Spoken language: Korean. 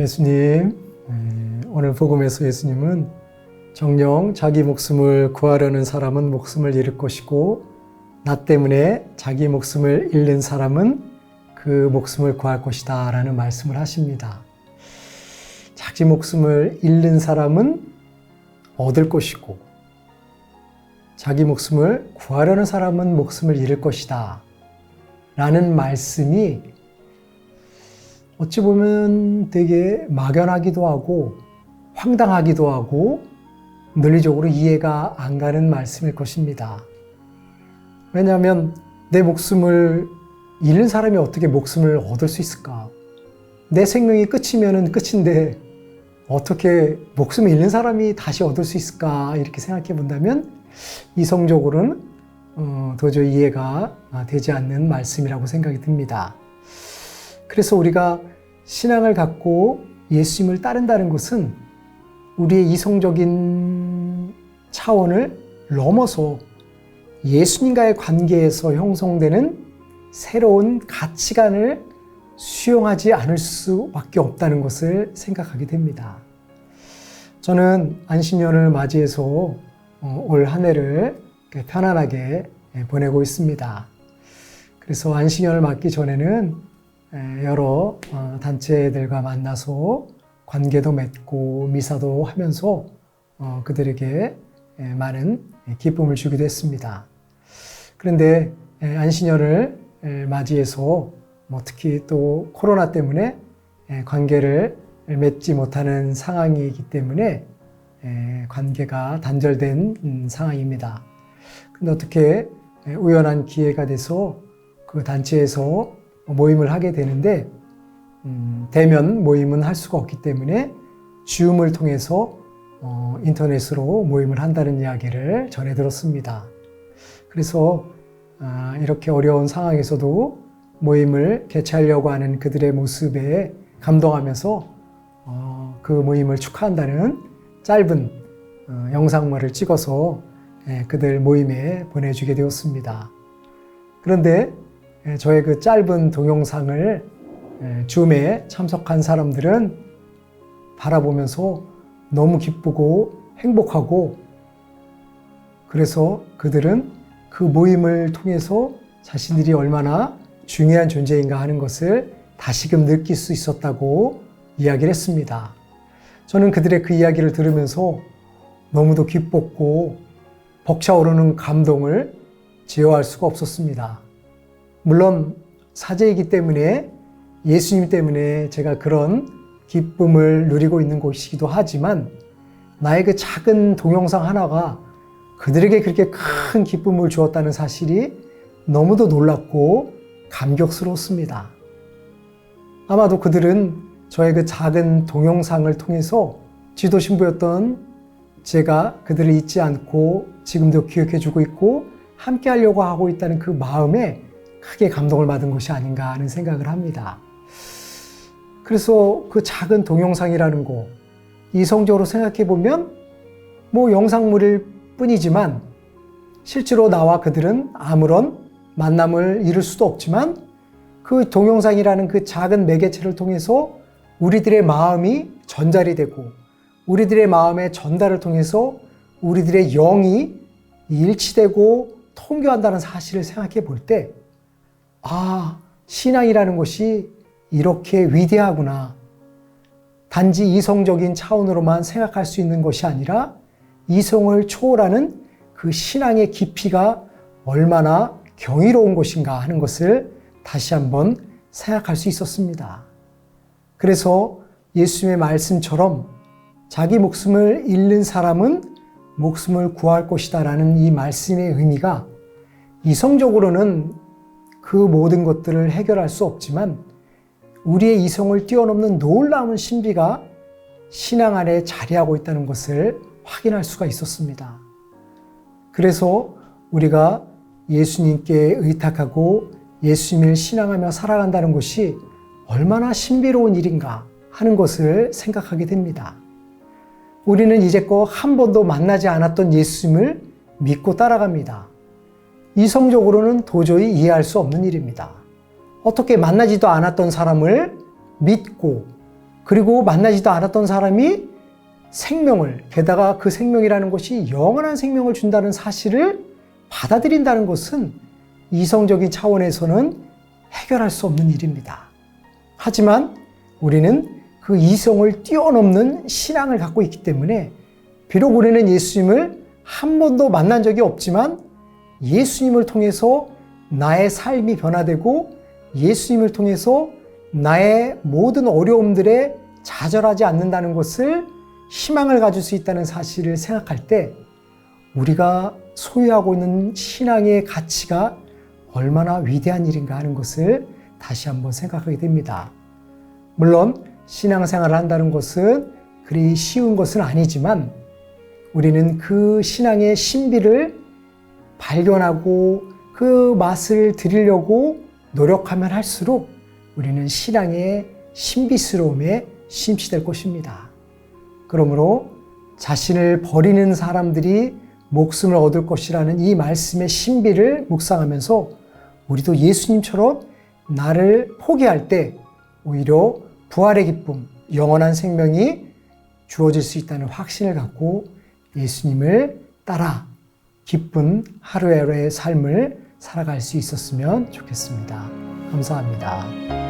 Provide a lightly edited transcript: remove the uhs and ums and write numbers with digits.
예수님, 오늘 복음에서 예수님은 정녕 자기 목숨을 구하려는 사람은 목숨을 잃을 것이고 나 때문에 자기 목숨을 잃는 사람은 그 목숨을 구할 것이다 라는 말씀을 하십니다. 자기 목숨을 잃는 사람은 얻을 것이고 자기 목숨을 구하려는 사람은 목숨을 잃을 것이다 라는 말씀이 어찌 보면 되게 막연하기도 하고 황당하기도 하고 논리적으로 이해가 안 가는 말씀일 것입니다. 왜냐하면 내 목숨을 잃는 사람이 어떻게 목숨을 얻을 수 있을까? 내 생명이 끝이면 끝인데 어떻게 목숨을 잃는 사람이 다시 얻을 수 있을까? 이렇게 생각해 본다면 이성적으로는 도저히 이해가 되지 않는 말씀이라고 생각이 듭니다. 그래서 우리가 신앙을 갖고 예수님을 따른다는 것은 우리의 이성적인 차원을 넘어서 예수님과의 관계에서 형성되는 새로운 가치관을 수용하지 않을 수밖에 없다는 것을 생각하게 됩니다. 저는 안식년을 맞이해서 올 한 해를 편안하게 보내고 있습니다. 그래서 안식년을 맞기 전에는 여러 단체들과 만나서 관계도 맺고 미사도 하면서 그들에게 많은 기쁨을 주기도 했습니다. 그런데 안식년을 맞이해서 특히 또 코로나 때문에 관계를 맺지 못하는 상황이기 때문에 관계가 단절된 상황입니다. 근데 어떻게 우연한 기회가 돼서 그 단체에서 모임을 하게 되는데 대면 모임은 할 수가 없기 때문에 줌을 통해서 인터넷으로 모임을 한다는 이야기를 전해 들었습니다. 그래서 이렇게 어려운 상황에서도 모임을 개최하려고 하는 그들의 모습에 감동하면서 그 모임을 축하한다는 짧은 영상물을 찍어서 그들 모임에 보내주게 되었습니다. 그런데 저의 그 짧은 동영상을 줌에 참석한 사람들은 바라보면서 너무 기쁘고 행복하고 그래서 그들은 그 모임을 통해서 자신들이 얼마나 중요한 존재인가 하는 것을 다시금 느낄 수 있었다고 이야기를 했습니다. 저는 그들의 그 이야기를 들으면서 너무도 기뻤고 벅차오르는 감동을 제어할 수가 없었습니다. 물론 사제이기 때문에 예수님 때문에 제가 그런 기쁨을 누리고 있는 곳이기도 하지만 나의 그 작은 동영상 하나가 그들에게 그렇게 큰 기쁨을 주었다는 사실이 너무도 놀랍고 감격스러웠습니다. 아마도 그들은 저의 그 작은 동영상을 통해서 지도 신부였던 제가 그들을 잊지 않고 지금도 기억해주고 있고 함께 하려고 하고 있다는 그 마음에 크게 감동을 받은 것이 아닌가 하는 생각을 합니다. 그래서 그 작은 동영상이라는 거 이성적으로 생각해 보면 영상물일 뿐이지만 실제로 나와 그들은 아무런 만남을 이룰 수도 없지만 그 동영상이라는 그 작은 매개체를 통해서 우리들의 마음이 전달이 되고 우리들의 마음의 전달을 통해서 우리들의 영이 일치되고 통교한다는 사실을 생각해 볼 때 신앙이라는 것이 이렇게 위대하구나. 단지 이성적인 차원으로만 생각할 수 있는 것이 아니라 이성을 초월하는 그 신앙의 깊이가 얼마나 경이로운 것인가 하는 것을 다시 한번 생각할 수 있었습니다. 그래서 예수님의 말씀처럼 자기 목숨을 잃는 사람은 목숨을 구할 것이다 라는 이 말씀의 의미가 이성적으로는 그 모든 것들을 해결할 수 없지만 우리의 이성을 뛰어넘는 놀라운 신비가 신앙 안에 자리하고 있다는 것을 확인할 수가 있었습니다. 그래서 우리가 예수님께 의탁하고 예수님을 신앙하며 살아간다는 것이 얼마나 신비로운 일인가 하는 것을 생각하게 됩니다. 우리는 이제껏 한 번도 만나지 않았던 예수님을 믿고 따라갑니다. 이성적으로는 도저히 이해할 수 없는 일입니다. 어떻게 만나지도 않았던 사람을 믿고 그리고 만나지도 않았던 사람이 생명을, 게다가 그 생명이라는 것이 영원한 생명을 준다는 사실을 받아들인다는 것은 이성적인 차원에서는 해결할 수 없는 일입니다. 하지만 우리는 그 이성을 뛰어넘는 신앙을 갖고 있기 때문에 비록 우리는 예수님을 한 번도 만난 적이 없지만 예수님을 통해서 나의 삶이 변화되고 예수님을 통해서 나의 모든 어려움들에 좌절하지 않는다는 것을 희망을 가질 수 있다는 사실을 생각할 때 우리가 소유하고 있는 신앙의 가치가 얼마나 위대한 일인가 하는 것을 다시 한번 생각하게 됩니다. 물론 신앙생활을 한다는 것은 그리 쉬운 것은 아니지만 우리는 그 신앙의 신비를 발견하고 그 맛을 들이려고 노력하면 할수록 우리는 신앙의 신비스러움에 심취될 것입니다. 그러므로 자신을 버리는 사람들이 목숨을 얻을 것이라는 이 말씀의 신비를 묵상하면서 우리도 예수님처럼 나를 포기할 때 오히려 부활의 기쁨, 영원한 생명이 주어질 수 있다는 확신을 갖고 예수님을 따라 기쁜 하루하루의 삶을 살아갈 수 있었으면 좋겠습니다. 감사합니다.